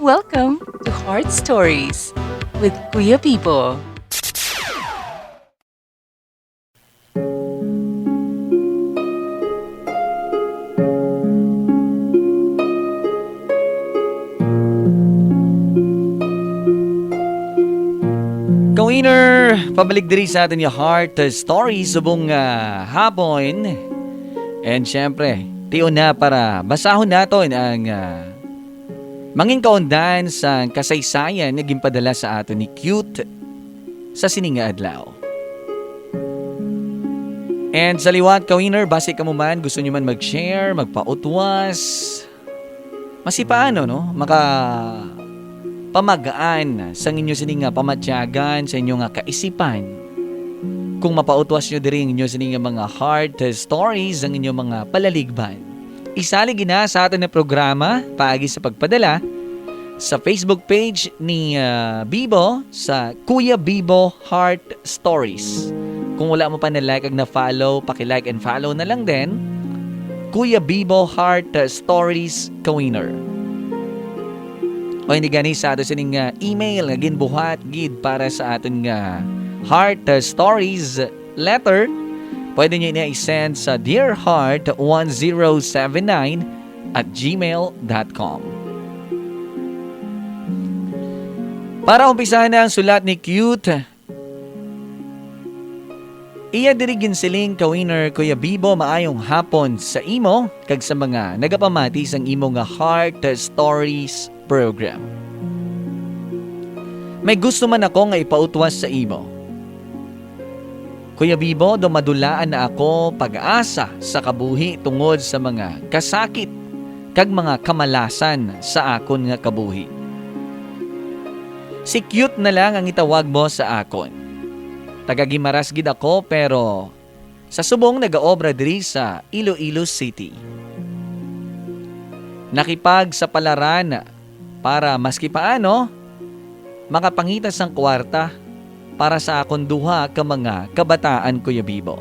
Welcome to Heart Stories with Kuya Pipo. Kawiner, pabalik diri sa atin yung Heart Stories subong hapon. And syempre, tiyo na para basahon naton ang manging kaundan sa kasaysayan na ginpadala sa aton ni Cute sa sininga adlaw. And sa liwat, Kawiner, base ka mo man, gusto nyo man mag-share, magpautwas, masipaano, no? Pamagaan sa inyo sininga pamatyagan sa inyong kaisipan. Kung mapautwas nyo diri inyo sininga mga heart stories ang inyong mga palaligban. Isalig na sa atin na programa paagi sa pagpadala sa Facebook page ni Bibo sa Kuya Bibo Heart Stories. Kung wala mo pa na-like ag na-follow, paki-like and follow na lang din. Kuya Bibo Heart Stories Kawiner. O hindi gani sa ato sining email nga ginbuhat gid para sa aton nga Heart Stories letter. Pwede nyo i-send sa dearheart1079@gmail.com. Para umpisahan na ang sulat ni Cute, iya dirigin siling Kawiner Kuya Bibo maayong hapon sa imo kag sa mga nagapamati sang imo nga Heart Stories program. May gusto man ako nga ipautwas sa imo. Kuya Bibo, dumadulaan na ako pag-asa sa kabuhi tungod sa mga kasakit kag mga kamalasan sa akon nga kabuhi. Si Cute na lang ang itawag mo sa akon. Taga-Gimaras gid ako pero sa subong nagaobra diri sa Iloilo City. Nakipag sa palaran para maski paano makapangitas ang kwarta para sa akon duha ka mga kabataan, Kuya Bibo.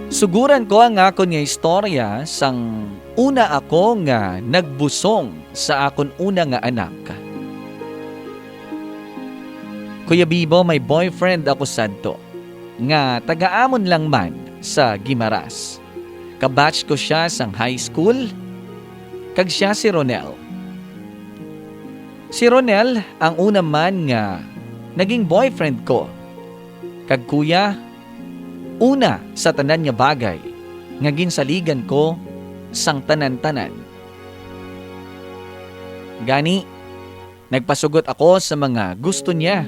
Suguran ko ang akon nga istorya sang una ako nga nagbusong sa akon una nga anak. Kuya Bibo, may boyfriend ako sadto nga taga-amon lang man sa Gimaras. Kabatch ko siya sang high school. Kag siya si Ronel. Si Ronel ang una man nga naging boyfriend ko. Kag kuya, una sa tanan nga bagay nga ginsaligan ko sang tanan-tanan. Gani, nagpasugot ako sa mga gusto niya.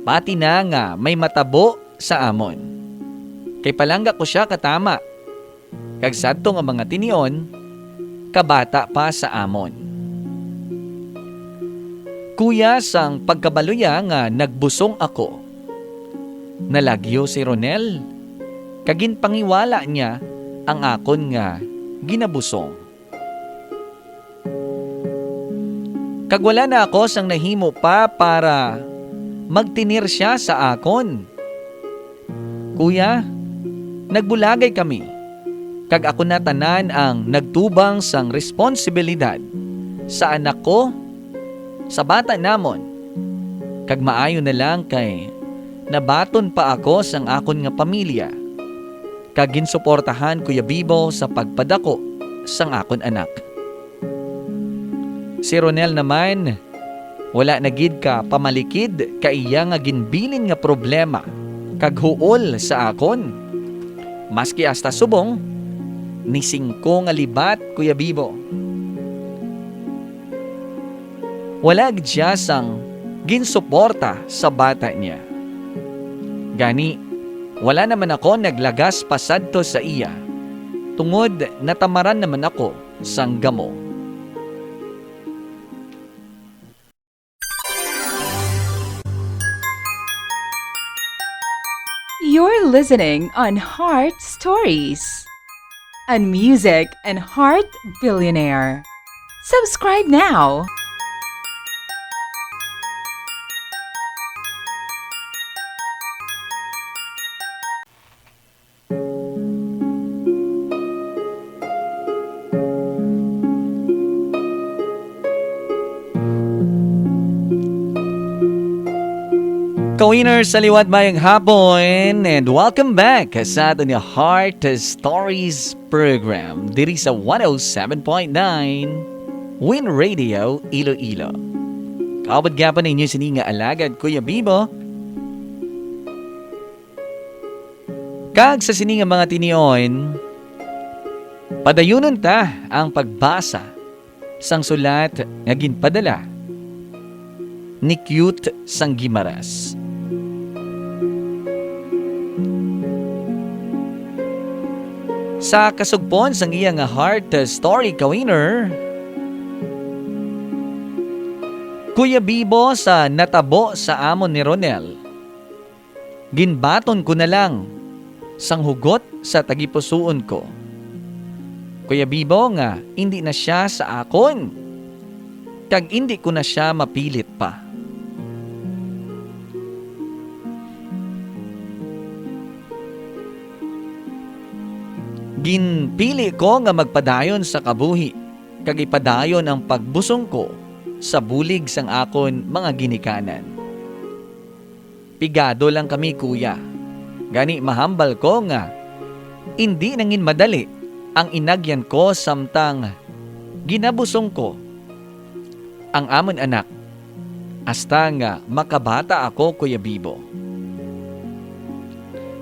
Pati na nga may matabo sa amon. Kay palangga ko siya katama. Kag sadto nga mga tinion, kabata pa sa amon. Kuya, sang pagkabaluya nga nagbusong ako. Nalagyo si Ronel. Kagin pangiwala niya ang akon nga ginabusong. Kagwala na ako sang nahimo pa para magtinir siya sa akon. Kuya, nagbulagay kami. Kag ako na tanan ang nagtubang sang responsibilidad sa anak ko, sa bata namon. Kag maayo na lang kay nabaton pa ako sang akon nga pamilya. Kag ginsuportahan Kuya Bibo sa pagpadako sang akon anak. Si Ronel naman, wala na gid ka pamalikid kaiya nga ginbilin nga problema kag huol sa akon. Maski hasta subong, ni singko nga libat, Kuya Bibo. Wala gid siya sang ginsuporta sa bata niya. Gani, wala naman ako naglagas pasadto sa iya. Tungod natamaran naman ako sang gamo. You're listening on Heart Stories, and music and Heart Billionaire. Subscribe now. Ka-winner sa liwat bayang hapon and welcome back sa ato ni Heart Stories program diri sa 107.9 Win Radio Iloilo. Kaabot gapon ninyo sini nga alagad Kuya Bibo. Kag sa sini nga mga tinion, padayunon ta ang pagbasa sang sulat nga ginpadala ni Cute Sanggimaras. Sa kasugpon sang iya nga heart story ka-winner, Kuya Bibo sa natabo sa amon ni Ronel, ginbaton ko na lang sang hugot sa tagipusuon ko. Kuya Bibo nga hindi na siya sa akon, kag hindi ko na siya mapilit pa. Ginpili ko nga magpadayon sa kabuhi, kag ipadayon ang pagbusong ko sa bulig sang akon mga ginikanan. Pigado lang kami kuya, gani mahambal ko nga hindi nangin madali ang inagyan ko samtang ginabusong ko ang amon anak hasta nga makabata ako Kuya Bibo.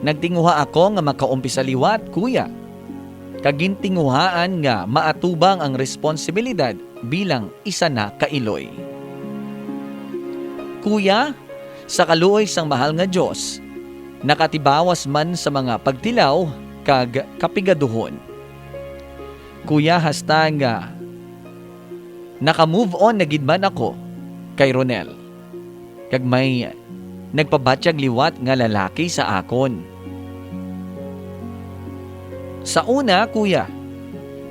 Nagtinguha ako nga makaumpisa liwat kuya, kagintinguhaan nga maatubang ang responsibilidad bilang isa na kailoy. Kuya, sa kaluoy sang mahal nga Diyos, nakatibawas man sa mga pagtilaw kag kapigaduhon. Kuya, hasta nga naka-move on na gid man ako kay Ronel, kag may nagpabatsyag liwat nga lalaki sa akon. Sa una, kuya,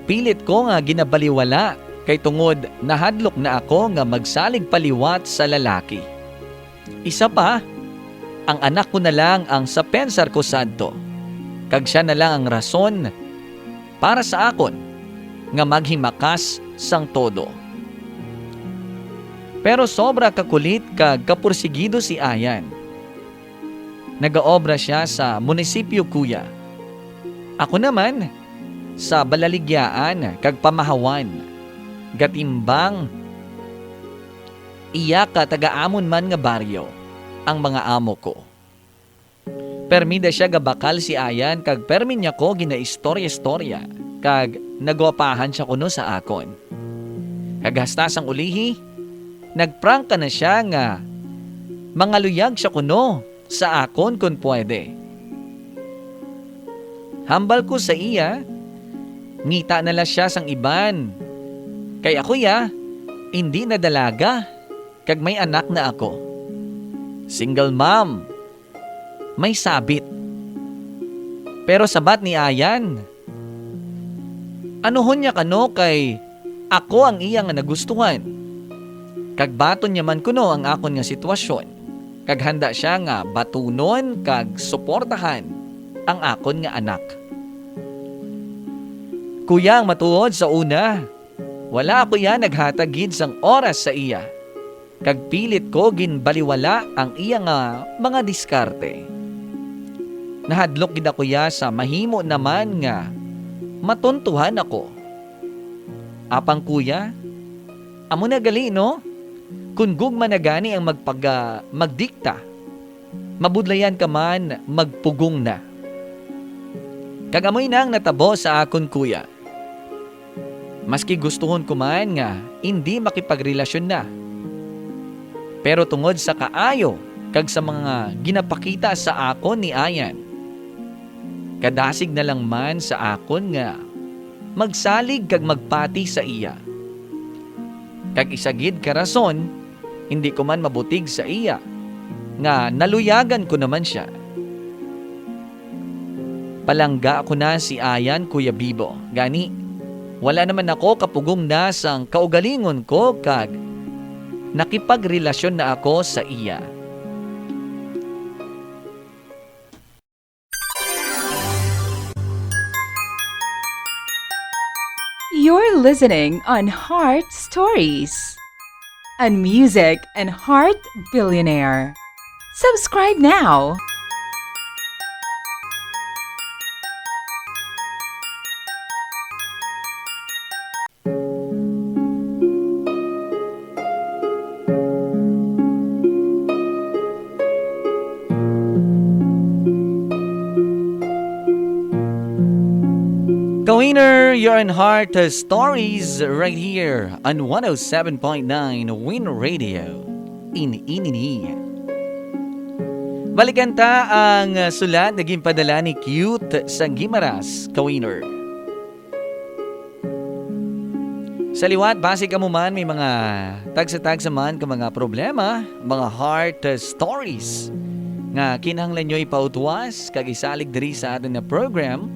pilit ko nga ginabaliwala kay tungod nahadlok na ako nga magsalig paliwat sa lalaki. Isa pa, ang anak ko na lang ang sa pensar ko sadto, kag siya na lang ang rason para sa akon nga maghimakas sang todo. Pero sobra kakulit kag kapursigido si Ayan. Nagaobra siya sa munisipyo kuya. Ako naman, sa balaligyaan kag pamahawan, gatimbang, iya ka taga-amon man nga baryo, ang mga amo ko. Permida siya gabakal si Ayan, kag permin niya ko gina-istorya-istorya, kag nagwapahan siya kuno sa akon. Kagastas ang ulihi, nagprangka na siya nga, mangaluyag siya kuno sa akon kung pwede. Hambal ko sa iya, ngita na lang siya sang iban. Kay ako ya, hindi na dalaga, kag may anak na ako. Single mom, may sabit. Pero sabat ni Ayan, anuhon niya kano kay ako ang iya nga nagustuhan. Kag baton niya man kuno ang akon nga sitwasyon, kag handa siya nga batunon kag suportahan ang akon nga anak. Kuya, ang matuod sa una, wala ako yan naghatagid sang oras sa iya. Kag pilit ko ginbaliwala ang iya nga mga diskarte. Nahadlok gid ako ya sa mahimo naman nga matuntuhan ako. Apang kuya, amo na gali no? Kung gugma na gani ang magdikta, mabudlayan ka man magpugong na. Kagamoy nang natabo sa akon kuya. Maski gustuhon ko man nga hindi makipagrelasyon na. Pero tungod sa kaayo kag sa mga ginapakita sa akon ni Ayan, kadasig na lang man sa akon nga magsalig kag magpati sa iya. Kag isagid ka rason, hindi ko man mabutig sa iya nga naluyagan ko naman siya. Palangga ako na si Ayan Kuya Bibo. Gani, wala naman ako kapugong na sang kaugalingon ko kag nakipagrelasyon na ako sa iya. You're listening on Heart Stories, and music and Heart Billionaire. Subscribe now! Kawiner, you're in Heart Stories right here on 107.9 Win Radio in Inini. Balikan ta ang sulat naging padala ni Cute sa Gimaras, Kawiner. Sa liwat, base ka mo man may mga tagsa-tagsa man ka mga problema, mga heart stories nga kinahanglan nyo ipautuwas kag isalig diri sa atin na program.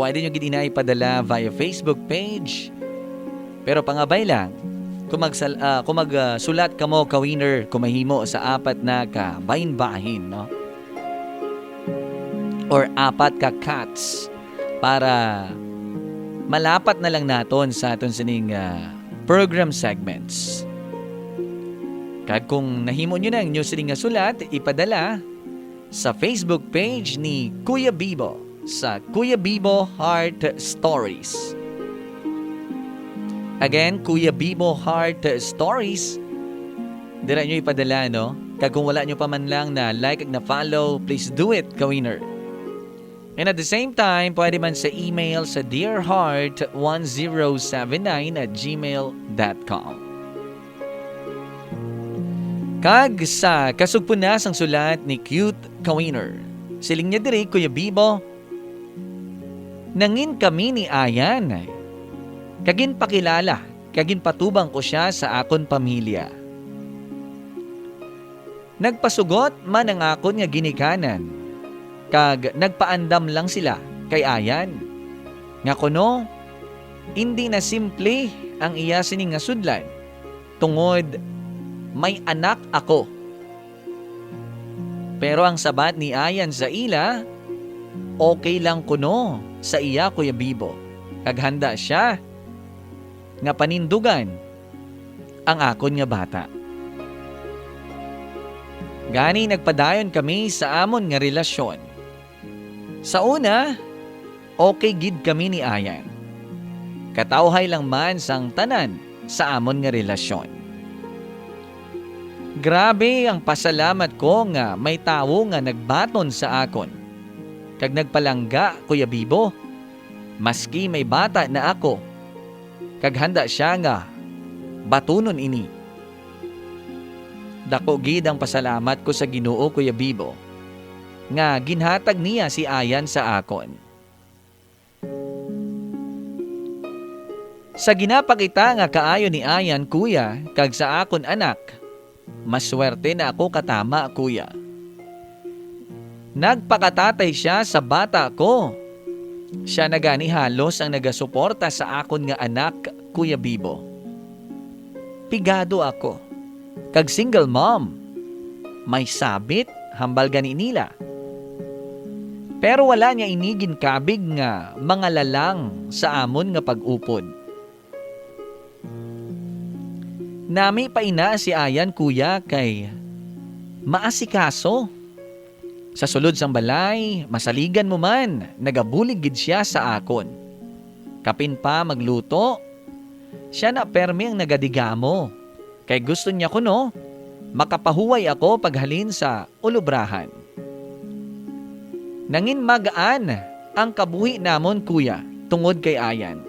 Pwede nyo gid na ipadala via Facebook page. Pero pangabay lang, kung magsulat ka mo, Kawiner, kumahimo sa 4 na ka bahin-bahin, no? Or 4 ka cats para malapat na lang naton sa aton sining program segments. Kag kung nahimo nyo na ang inyo sining sulat, ipadala sa Facebook page ni Kuya Bibo sa Kuya Bibo Heart Stories. Again, Kuya Bibo Heart Stories. Dira nyo ipadala, no? Kag kung wala nyo pa man lang na like at na follow, please do it, Kawiner. And at the same time, pwede man sa email sa dearheart1079@gmail.com. Kag sa kasugpunas ang sulat ni Cute Kawiner. Siling niya diri, Kuya Bibo, nangin kami ni Ayan. Kagin pakilala, kagin patubang ko siya sa akon pamilya. Nagpasugot man ang akon nga ginikanan. Kag nagpaandam lang sila kay Ayan. Nga kuno, hindi na simple ang iya sining nga sudlan. Tungod, may anak ako. Pero ang sabat ni Ayan sa ila, okay lang kuno sa iya, Kuya Bibo. Kaghanda siya nga panindugan ang akon nga bata. Gani nagpadayon kami sa amon nga relasyon. Sa una, okay gid kami ni Ayan. Katawhay lang man sang tanan sa amon nga relasyon. Grabe ang pasalamat ko nga may tawo nga nagbaton sa akon. Kag nagpalangga, Kuya Bibo, maski may bata na ako, kag handa siya nga batunon ini. Dako gid ang pasalamat ko sa Ginoo, Kuya Bibo, nga ginhatag niya si Ayan sa akon. Sa ginapakita nga kaayo ni Ayan, Kuya, kag sa akon anak, maswerte na ako katama, Kuya. Nagpakatatay siya sa bata ko. Siya na gani halos ang nagasuporta sa akon nga anak, Kuya Bibo. Pigado ako. Kag single mom. May sabit, hambal gani nila. Pero wala niya inigin kabig nga mga lalang sa amon nga pag-upod. Nami pa ina si Ayan, Kuya, kay maasikaso. Sa sulod sang balay, masaligan mo man, nagabulig gid siya sa akon. Kapin pa magluto, siya na permi ang nagadigamo. Kay gusto niya kuno, makapahuway ako paghalin sa ulubrahan. Nangin magaan ang kabuhi namon, Kuya, tungod kay Ayan.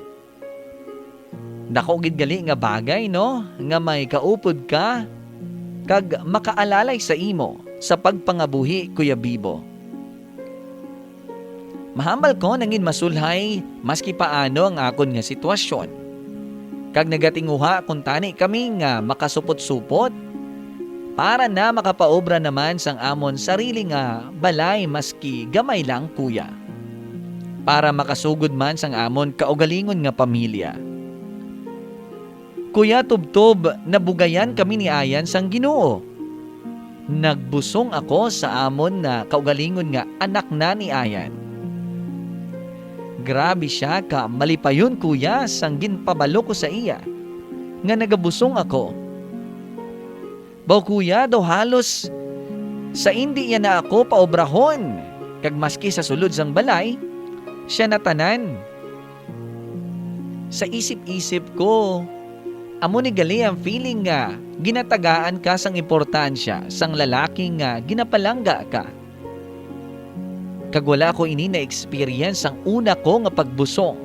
Dako gid gali nga bagay, no? Nga may kaupod ka, kag makaalalay sa imo sa pagpangabuhi, Kuya Bibo. Mahambal ko nangin masulhay maski paano ang akon nga sitwasyon. Kag nagatinguha kung tani kami nga makasupot-supot para na makapaobra naman sang amon sarili nga balay maski gamay lang, Kuya. Para makasugod man sang amon kaugalingon nga pamilya. Kuya, tubtob, nabugayan kami ni Ayan sang Ginoo. Nagbusong ako sa amon na kaugalingon nga anak na ni Ayan. Grabe siya ka malipayon, Kuya, sang ginpabalo ko sa iya. Nga nagabusong ako. Baw, Kuya, daw halos Sa hindi niya na ako paobrahon, kag maski sa sulod sang balay, siya natanan. Sa isip-isip ko, amo ni gali ang feeling nga ginatagaan ka sang importansya sang lalaki nga ginapalangga ka. Kag wala ko ini na experience ang una ko nga pagbusong.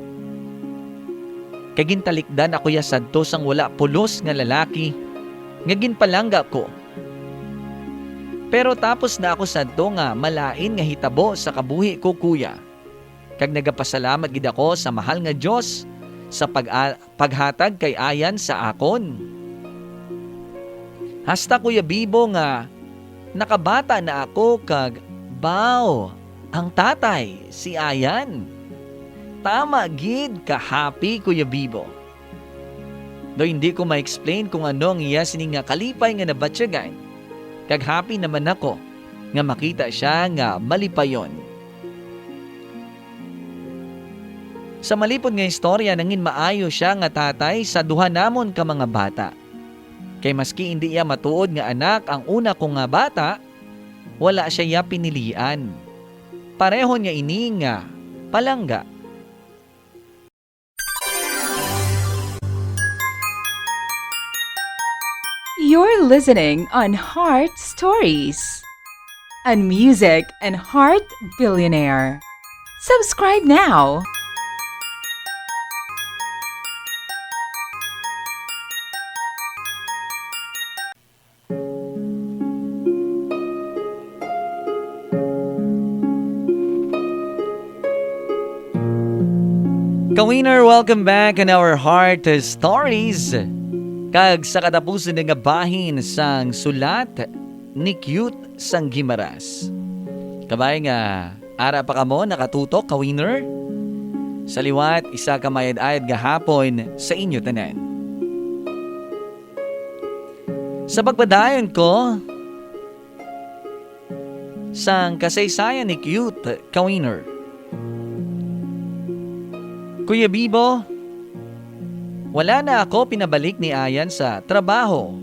Kag gintalikdan ako ya sadto sang wala pulos nga lalaki nga ginpalangga ko. Pero tapos na ako sadto nga malain nga hitabo sa kabuhi ko kuya. Kag nagapasalamat gid ako sa mahal nga Dios sa paghatag kay ayan sa akon. Hasta Kuya Bibo nga nakabata na ako kag baw ang tatay si ayan. Tama gid ka happy Kuya Bibo. Do hindi ko ma-explain kung ano ang iya sining nga kalipay nga nabatyagan. Kag happy naman ako nga makita siya nga malipayon. Sa malipod nga istorya nangin maayo siya nga tatay sa duha namon ka mga bata. Kay maski hindi iya matuod nga anak ang una kong nga bata, wala siya iya pinilian. Pareho niya ini nga palangga. You're listening on Heart Stories, a music and heart billionaire. Subscribe now. Ka-winner, welcome back in our Heart Stories. Kag sa katapusan nga bahin sang sulat ni Cute sang Gimaras. Kabay nga, ara pa kamo nakatutok ka-winner? Sa liwat, isa ka mayad-ayad gahapon sa inyo tanan. Sa pagpadayon ko, sang kasaysayan ni Cute ka-winner. Kuya Bibo, wala na ako pinabalik ni Ayan sa trabaho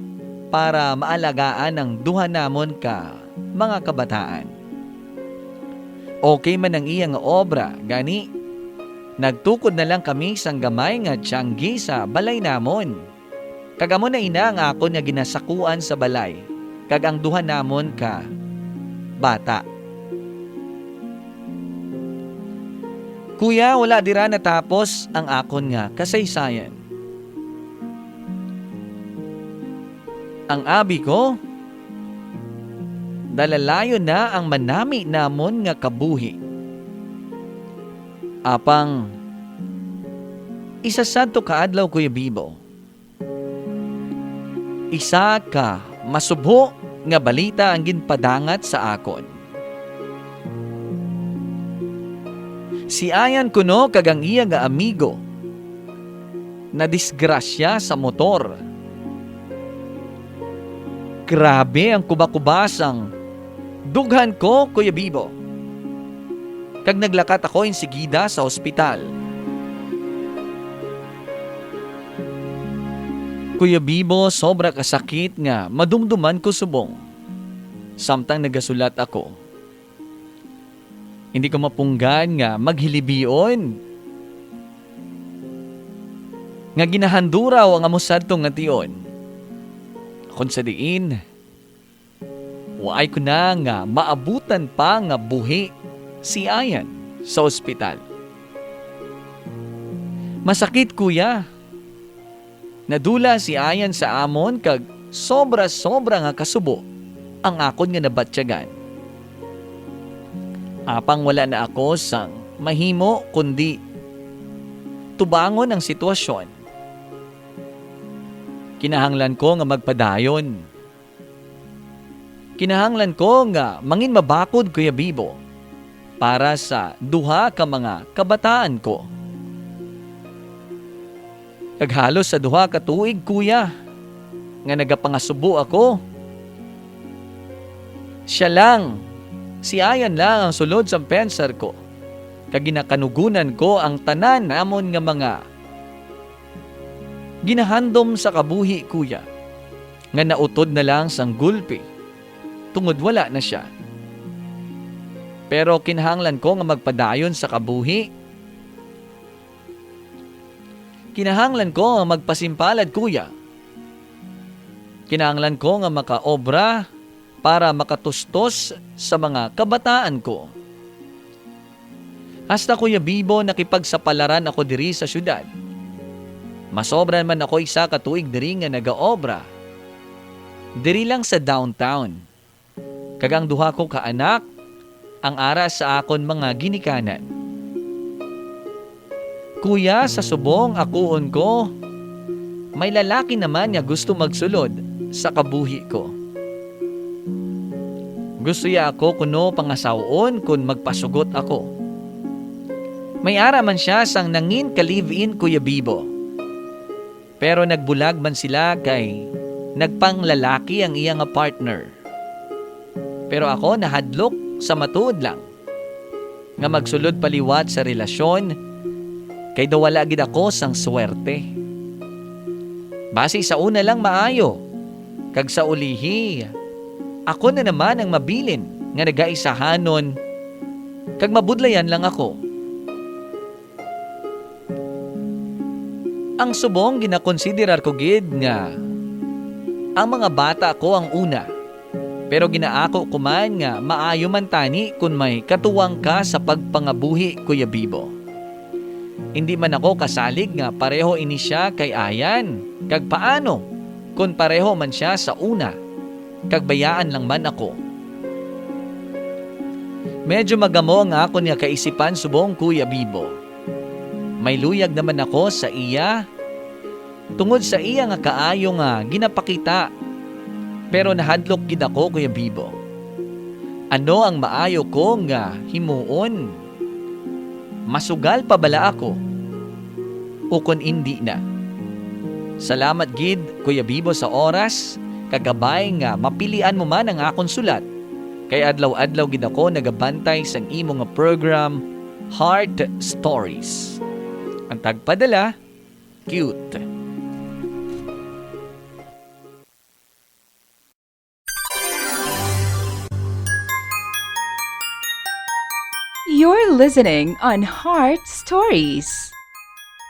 para maalagaan ang duha namon ka mga kabataan. Okay man ang iyang obra, gani nagtukod na lang kami sang gamay nga tiyanggi sa balay namon. Kagamo na ina ang ako nga ginasakuan sa balay, kag ang duha namon ka bata. Kuya, wala dira natapos ang akon nga kasaysayan. Ang abi ko, dalalayo na ang manami namon nga kabuhi. Apang, isa sadto kaadlaw Kuya Bibo. Isa ka masubho nga balita ang ginpadangat sa akon. Si Ayan kuno kag ang iya nga amigo na disgrasya sa motor. Grabe ang kubakubasang dughan ko, Kuya Bibo. Kag naglakat ako insigida sa ospital. Kuya Bibo, sobra kasakit nga madumduman ko subong. Samtang nagasulat ako. Hindi ko mapunggan nga maghilibion. Nga ginahanduraw ang amusadtong nga tiyon. Kung sa diin, waay ko na nga maabutan pa nga buhi si Ayan sa ospital. Masakit kuya. Nadula si Ayan sa amon kag sobra-sobra nga kasubo ang akon nga nabatyagan. Apang wala na ako sang mahimo kundi tubangon ang sitwasyon. Kinahanglan ko nga magpadayon. Kinahanglan ko nga mangin mabakod Kuya Bibo para sa duha ka mga kabataan ko. Naghalos sa duha ka tuig kuya nga nagapangasubo ako. Siya lang, si Ayan lang ang sulod sa pensar ko. Kag ginakanugunan ko ang tanan namon nga mga ginahandom sa kabuhi kuya, nga nautod na lang sang gulpi, tungod wala na siya. Pero kinahanglan ko nga magpadayon sa kabuhi. Kinahanglan ko nga magpasimpalad kuya. Kinahanglan ko nga makaobra para makatustos sa mga kabataan ko. Hasta Kuya Bibo nakipagsapalaran ako diri sa syudad. Masobran man ako isa ka tuig diri nga nagaobra. Diri lang sa downtown. Kagang duha ko ka anak ang ara sa akon mga ginikanan. Kuya, sa subong akuon ko, may lalaki naman nga gusto magsulod sa kabuhi ko. Gusto ya ako kuno pangasawon kun magpasugot ako. May ara man siya sang nangin ka live-in Kuya Bibo. Pero nagbulag man sila kay nagpanglalaki ang iyang partner. Pero ako nahadlok sa matuod lang nga magsulod paliwat sa relasyon kay dawala gid ako sang swerte. Base sa una lang maayo, kag sa ulihi, ako na naman ang mabilin nga nagaisahanon kag mabudlayan lang ako. Ang subong ginakonsiderar ko gid nga ang mga bata ko ang una. Pero ginaako ko man nga maayo man tani kung may katuwang ka sa pagpangabuhi Kuya Bibo. Hindi man ako kasalig nga pareho ini siya kay Ayan. Kag paano kung pareho man siya sa una. Kag bayaan lang man ako. Medyo magamo ang ako niya kaisipan subong Kuya Bibo. May luyag naman ako sa iya. Tungod sa iya nga kaayo nga ginapakita. Pero nahadlok gid ako Kuya Bibo. Ano ang maayo ko nga himuon? Masugal pa bala ako? O kun hindi na? Salamat gid Kuya Bibo sa oras, kagabay nga mapilian mo man ang akon sulat. Kay adlaw-adlaw gid ako nagabantay sang imo nga program, Heart Stories. Ang tagpadala, cute. You're listening on Heart Stories,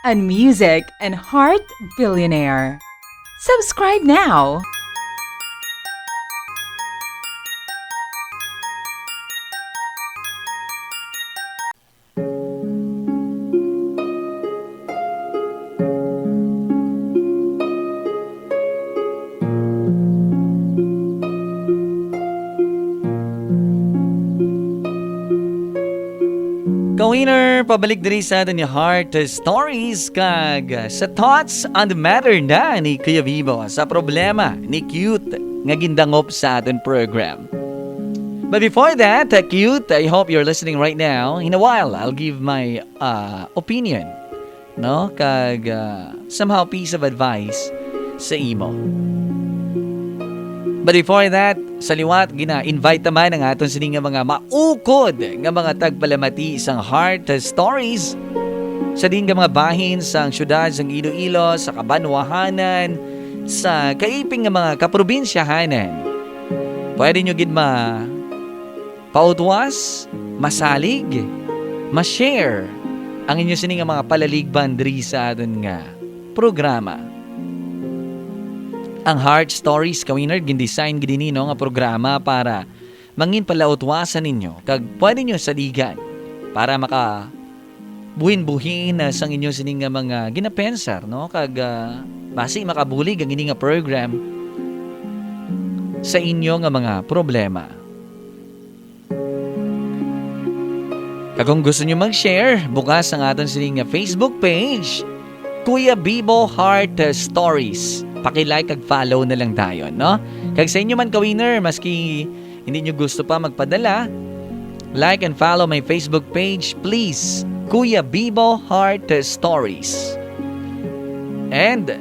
on Music and Heart Billionaire. Subscribe now. Ka-winner, pabalik diri sa atin yung Heart Stories kag sa thoughts on the matter na ni Kuya Bibo sa problema ni Cute nga gindangop sa atin program. But before that, Cute, I hope you're listening right now. In a while, I'll give my opinion, no? Kag somehow piece of advice sa imo. But before that, sa liwat, gina-invite naman ang aton sini nga mga maukod nga mga tagpalamati isang Heart Stories sa din nga mga bahin sa syudad sang Iloilo, sa Kabanwahanan, sa kaiping nga mga kaprobinsyahanan. Pwede nyo gid pautwas, masalig, ma-share ang inyo sini nga mga palaligban diri sa aton nga programa. Ang Heart Stories, ka-winner, gindesign gid nino nga programa para mangin palautwasan ninyo kag pwede nyo saligan para maka buhin-buhin sang inyo sining nga mga ginapensar, no? Kag basi makabulig ang ini nga program sa inyo nga mga problema. Kag kung gusto nyo mag-share, bukas ang aton sining nga Facebook page, Kuya Bibo Heart Stories. Paki-like kag follow na lang tayo, no? Kag sa inyo man ka-winner, maski hindi nyo gusto pa magpadala, like and follow my Facebook page, please. Kuya Bibo Heart Stories. And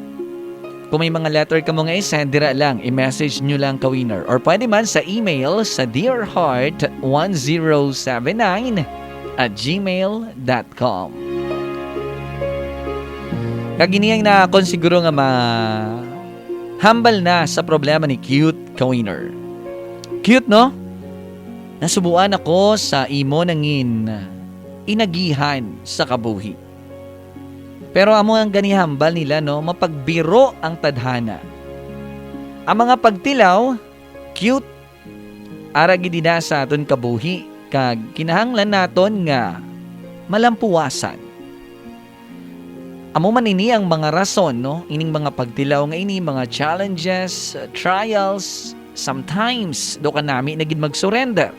kung may mga letter ka mo nga isend, dira lang, i-message nyo lang ka-winner. Or pwede man sa email sa dearheart1079@gmail.com. Kaginiyang na akong siguro nga hambal na sa problema ni Cute, ka-winner. Cute, no? Nasubuan ako sa imo nangin inagihan sa kabuhi. Pero amo ang ganihambal nila, no? Mapagbiro ang tadhana. Ang mga pagtilaw, cute, aragi din sa aton kabuhi, kag kinahanglan naton nga malampuwasan. Amo man ini ang mga rason, no? Ining mga pagtilaw nga ini, mga challenges, trials, sometimes do ka nami naging mag-surrender.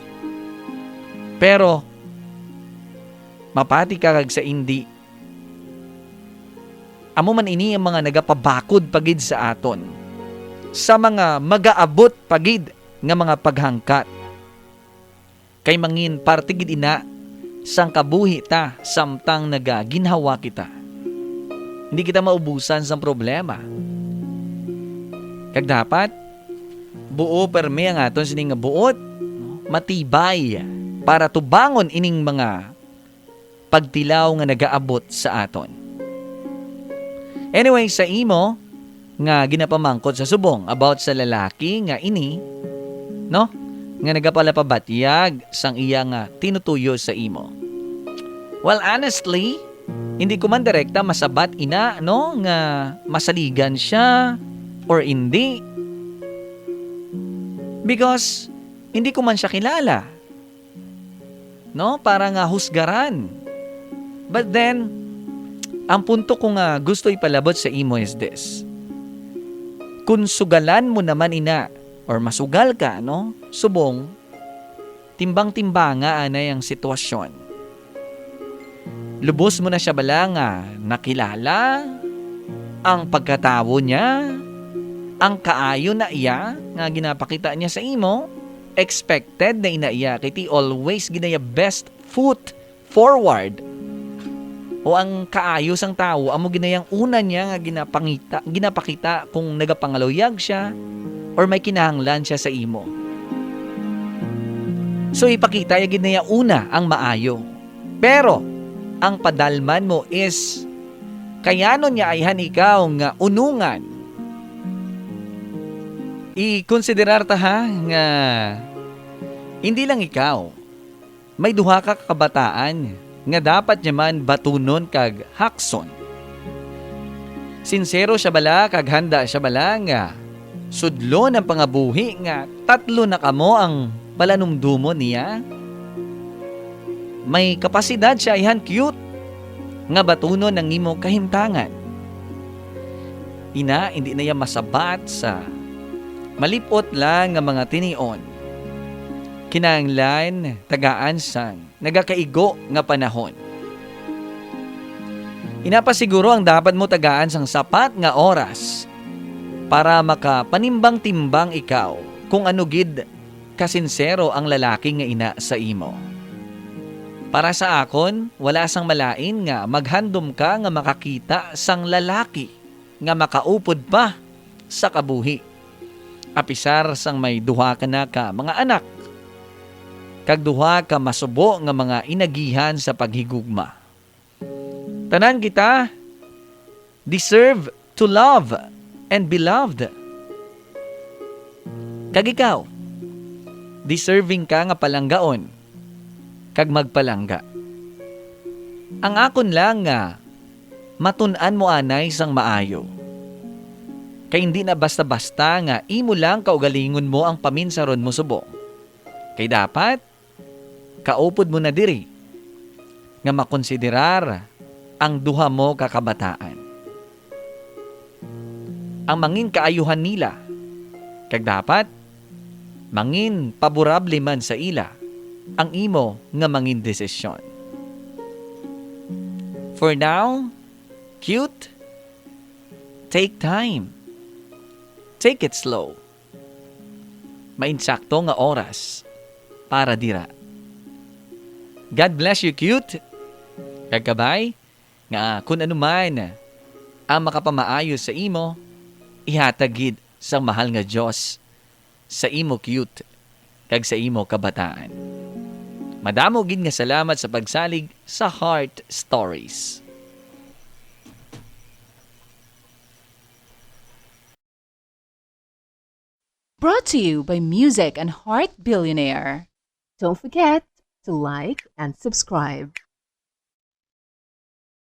Pero mapati ka kag sa indi. Amo man ini ang mga nagapabakod pagid sa aton sa mga magaabot pagid nga mga paghangkat. Kay mangin parte gid ina sang kabuhi ta samtang nagaginhawa kita. Hindi kita maubusan sa problema. Kag dapat buo perme ang aton sining nga buot, no? Matibay para tubangon ining mga pagtilaw nga nagaabot sa aton. Anyway, sa imo nga ginapamangkot sa subong about sa lalaki nga ini, no? Nga nagapalapabatyag sang iya nga tinutuyo sa imo. Well, honestly, hindi ko man direkta masabat ina, no? Nga masaligan siya or hindi. Because hindi ko man siya kilala. No? Para nga husgaran. But then, ang punto ko nga gusto ipalabot sa imo is this. Kung sugalan mo naman ina, or masugal ka, no? Subong, timbang-timbanga anay ang sitwasyon. Lubos mo na siya bala nga nakilala, ang pagkatawo niya, ang kaayo na iya, nga ginapakita niya sa imo, expected na ina iya, kiti always ginaya best foot forward. O ang kaayos ang tao, amo ginayang una niya nga ginapakita kung nagapangaloyag siya or may kinahanglan siya sa imo. So ipakita ya ginaya una ang maayo. Pero ang padalman mo is kayano niya ayhan ikaw nga unungan. I-konsiderar ta ha nga hindi lang ikaw, may duha ka kabataan nga dapat niya man batunon kag hakson. Sincero siya bala kag handa siya bala nga sudlo ng pangabuhi nga tatlo na kamo ang palanumdumon niya. May kapasidad siya ihan cute nga batunon ng imo kahimtangan. Ina, hindi na yan masabat sa malipot lang nga mga tinion. Kinahanglan tagaan sang nagakaigo nga panahon. Inapasiguro ang dapat mo tagaan sang sapat nga oras para makapanimbang-timbang ikaw kung ano gid kasinsero ang lalaki nga ina sa imo. Para sa akon, wala sang malain nga maghandom ka nga makakita sang lalaki nga makaupod pa sa kabuhi. Apisar sang may duha ka na ka mga anak, kag duha ka masubo nga mga inagihan sa paghigugma. Tanan kita deserve to love and be loved. Kag ikaw, deserving ka nga palanggaon kag magpalangga. Ang akon lang nga matun-an mo anay sang maayo. Kay hindi na basta-basta nga imo lang kaugalingon mo ang paminsaron mo subong. Kay dapat kaupod mo na diri nga makonsiderar ang duha mo kakabataan. Ang mangin kaayuhan nila, kag dapat mangin paborable man sa ila ang imo nga mangin desisyon. For now, cute, take time. Take it slow. Mainsakto nga oras para dira. God bless you, cute. Kagkabay, nga kung ano man ang makapamaayos sa imo, ihatagid sa mahal nga Diyos sa imo cute kag sa imo kabataan. Madamo gid nga salamat sa pagsalig sa Heart Stories. Brought to you by Music and Heart Billionaire. Don't forget to like and subscribe.